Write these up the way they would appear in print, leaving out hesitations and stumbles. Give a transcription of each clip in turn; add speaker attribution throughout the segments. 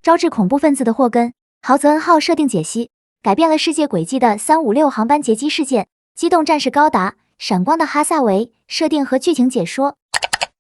Speaker 1: 招致恐怖分子的祸根。豪泽恩号设定解析：改变了世界轨迹的356航班劫机事件，机动战士高达、闪光的哈萨维设定和剧情解说。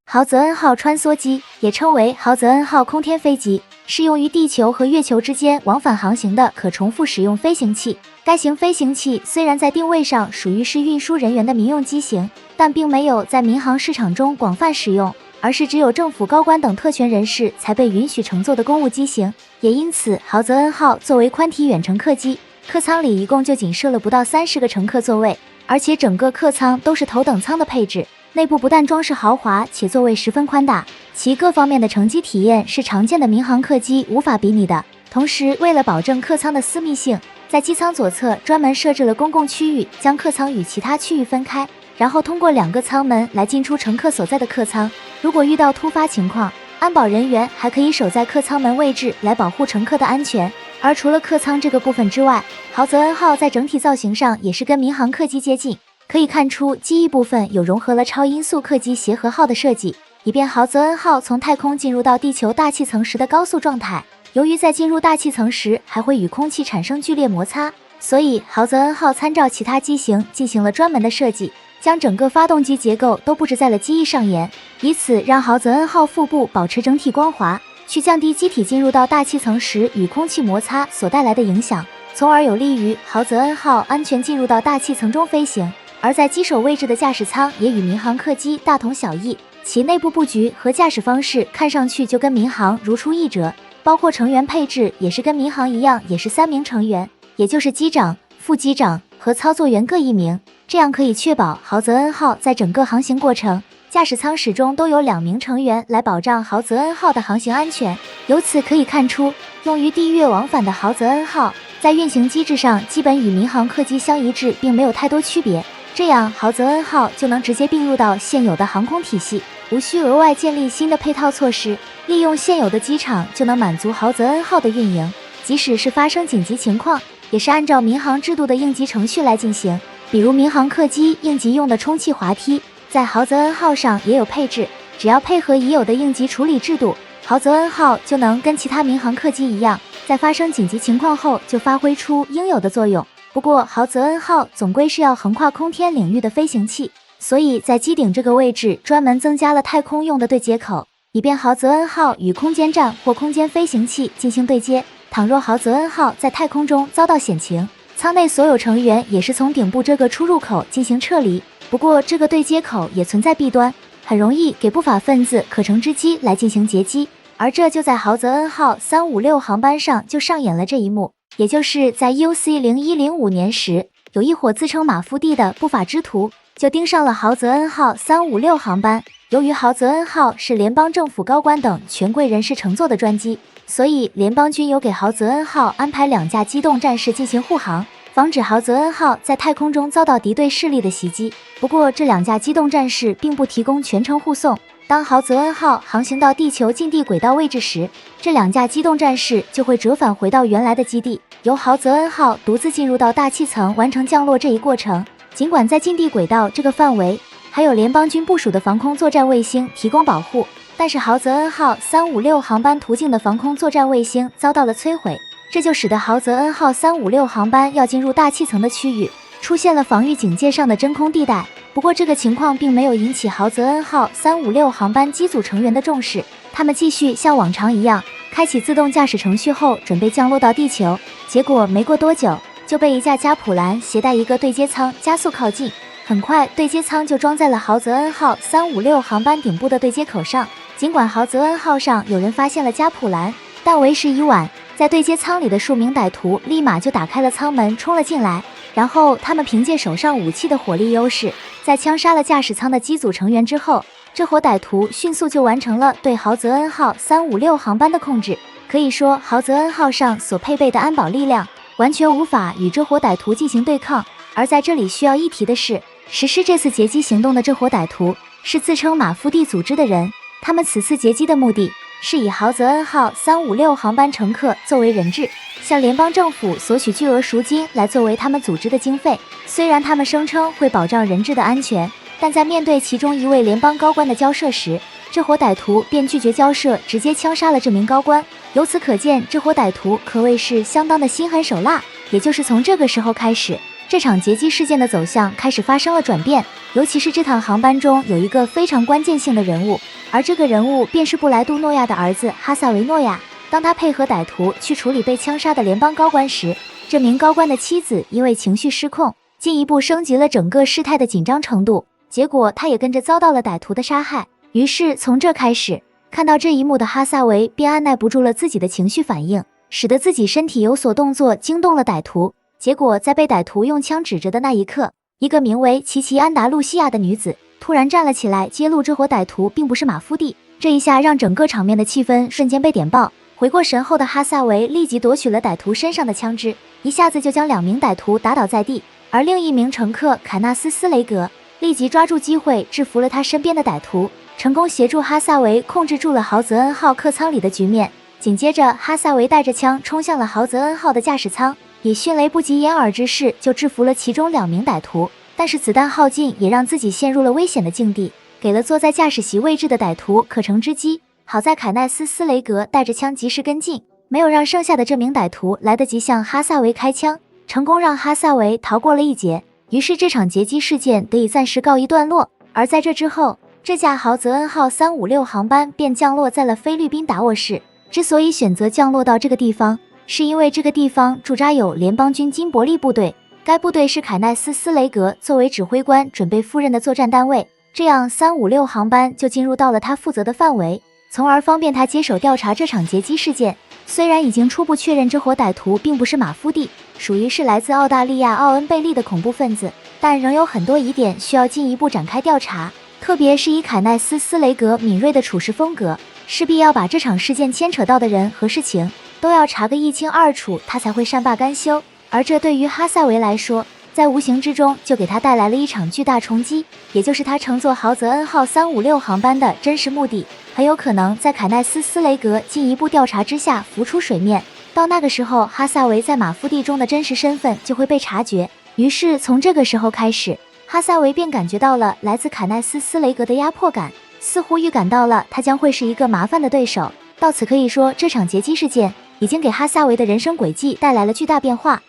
Speaker 1: 豪泽恩号穿梭机也称为豪泽恩号空天飞机，是用于地球和月球之间往返航行的可重复使用飞行器。该型飞行器虽然在定位上属于是运输人员的民用机型，但并没有在民航市场中广泛使用，而是只有政府高官等特权人士才被允许乘坐的公务机型。也因此，豪泽恩号作为宽体远程客机，客舱里一共就仅设了不到30个乘客座位，而且整个客舱都是头等舱的配置。内部不但装饰豪华，且座位十分宽大，其各方面的乘机体验是常见的民航客机无法比拟的。同时，为了保证客舱的私密性，在机舱左侧专门设置了公共区域，将客舱与其他区域分开，然后通过2个舱门来进出乘客所在的客舱。如果遇到突发情况，安保人员还可以守在客舱门位置来保护乘客的安全。而除了客舱这个部分之外，豪泽恩号在整体造型上也是跟民航客机接近。可以看出，机翼部分有融合了超音速客机协和号的设计，以便豪泽恩号从太空进入到地球大气层时的高速状态。由于在进入大气层时还会与空气产生剧烈摩擦，所以豪泽恩号参照其他机型进行了专门的设计，将整个发动机结构都布置在了机翼上沿，以此让豪泽恩号腹部保持整体光滑，去降低机体进入到大气层时与空气摩擦所带来的影响，从而有利于豪泽恩号安全进入到大气层中飞行。而在机首位置的驾驶舱也与民航客机大同小异，其内部布局和驾驶方式看上去就跟民航如出一辙，包括成员配置也是跟民航一样，也是3名成员，也就是机长、副机长和操作员各1名，这样可以确保豪泽恩号在整个航行过程，驾驶舱始终都有2名成员来保障豪泽恩号的航行安全。由此可以看出，用于地月往返的豪泽恩号在运行机制上基本与民航客机相一致，并没有太多区别。这样，豪泽恩号就能直接并入到现有的航空体系，无需额外建立新的配套措施，利用现有的机场就能满足豪泽恩号的运营。即使是发生紧急情况，也是按照民航制度的应急程序来进行。比如民航客机应急用的充气滑梯，在豪泽恩号上也有配置，只要配合已有的应急处理制度，豪泽恩号就能跟其他民航客机一样，在发生紧急情况后就发挥出应有的作用。不过，豪泽恩号总归是要横跨空天领域的飞行器，所以在机顶这个位置专门增加了太空用的对接口，以便豪泽恩号与空间站或空间飞行器进行对接。倘若豪泽恩号在太空中遭到险情，舱内所有成员也是从顶部这个出入口进行撤离。不过，这个对接口也存在弊端，很容易给不法分子可乘之机来进行劫机，而这就在豪泽恩号356航班上就上演了这一幕。也就是在 UC0105 年时，有一伙自称马夫蒂的不法之徒就盯上了豪泽恩号356航班。由于豪泽恩号是联邦政府高官等权贵人士乘坐的专机，所以联邦军有给豪泽恩号安排2架机动战士进行护航，防止豪泽恩号在太空中遭到敌对势力的袭击。不过这2架机动战士并不提供全程护送，当豪泽恩号航行到地球近地轨道位置时，这2架机动战士就会折返回到原来的基地，由豪泽恩号独自进入到大气层完成降落这一过程。尽管在近地轨道这个范围还有联邦军部署的防空作战卫星提供保护，但是豪泽恩号356航班途径的防空作战卫星遭到了摧毁，这就使得豪泽恩号356航班要进入大气层的区域出现了防御警戒上的真空地带。不过这个情况并没有引起豪泽恩号356航班机组成员的重视，他们继续像往常一样开启自动驾驶程序后准备降落到地球。结果没过多久就被一架加普兰携带一个对接舱加速靠近，很快对接舱就装在了豪泽恩号356航班顶部的对接口上。尽管豪泽恩号上有人发现了加普兰，但为时已晚，在对接舱里的数名歹徒立马就打开了舱门冲了进来，然后他们凭借手上武器的火力优势，在枪杀了驾驶舱的机组成员之后，这伙歹徒迅速就完成了对豪泽恩号356航班的控制。可以说，豪泽恩号上所配备的安保力量完全无法与这伙歹徒进行对抗。而在这里需要一提的是，实施这次劫机行动的这伙歹徒是自称马夫蒂组织的人，他们此次劫机的目的是以豪泽恩号356航班乘客作为人质，向联邦政府索取巨额赎金来作为他们组织的经费。虽然他们声称会保障人质的安全，但在面对其中一位联邦高官的交涉时，这伙歹徒便拒绝交涉，直接枪杀了这名高官。由此可见，这伙歹徒可谓是相当的心狠手辣。也就是从这个时候开始，这场劫机事件的走向开始发生了转变。尤其是这趟航班中有一个非常关键性的人物，而这个人物便是布莱杜诺亚的儿子哈萨维诺亚。当他配合歹徒去处理被枪杀的联邦高官时，这名高官的妻子因为情绪失控，进一步升级了整个事态的紧张程度，结果他也跟着遭到了歹徒的杀害。于是从这开始，看到这一幕的哈萨维便按耐不住了自己的情绪反应，使得自己身体有所动作，惊动了歹徒。结果在被歹徒用枪指着的那一刻，一个名为琪琪安达路西亚的女子突然站了起来，揭露这伙歹徒并不是马夫蒂。这一下让整个场面的气氛瞬间被点爆。回过神后的哈萨维立即夺取了歹徒身上的枪支，一下子就将2名歹徒打倒在地，而另一名乘客凯纳斯·斯雷格立即抓住机会制服了他身边的歹徒，成功协助哈萨维控制住了豪泽恩号客舱里的局面。紧接着，哈萨维带着枪冲向了豪泽恩号的驾驶舱，以迅雷不及掩耳之势就制服了其中2名歹徒。但是子弹耗尽也让自己陷入了危险的境地，给了坐在驾驶席位置的歹徒可乘之机。好在凯奈斯·斯雷格带着枪及时跟进，没有让剩下的这名歹徒来得及向哈萨维开枪，成功让哈萨维逃过了一劫。于是这场劫机事件得以暂时告一段落。而在这之后，这架豪泽恩号356航班便降落在了菲律宾达沃市。之所以选择降落到这个地方，是因为这个地方驻扎有联邦军金伯利部队，该部队是凯奈斯·斯雷格作为指挥官准备赴任的作战单位，这样356航班就进入到了他负责的范围，从而方便他接手调查这场劫机事件。虽然已经初步确认这伙歹徒并不是马夫蒂，属于是来自澳大利亚奥恩贝利的恐怖分子，但仍有很多疑点需要进一步展开调查，特别是以凯奈斯·斯雷格敏锐的处事风格，势必要把这场事件牵扯到的人和事情都要查个一清二楚，他才会善罢甘休。而这对于哈萨维来说，在无形之中就给他带来了一场巨大冲击，也就是他乘坐豪泽恩号356航班的真实目的，很有可能在凯奈斯·斯雷格进一步调查之下浮出水面。到那个时候，哈萨维在马夫蒂中的真实身份就会被察觉。于是从这个时候开始，哈萨维便感觉到了来自凯奈斯·斯雷格的压迫感，似乎预感到了他将会是一个麻烦的对手。到此可以说，这场劫机事件已经给哈萨维的人生轨迹带来了巨大变化。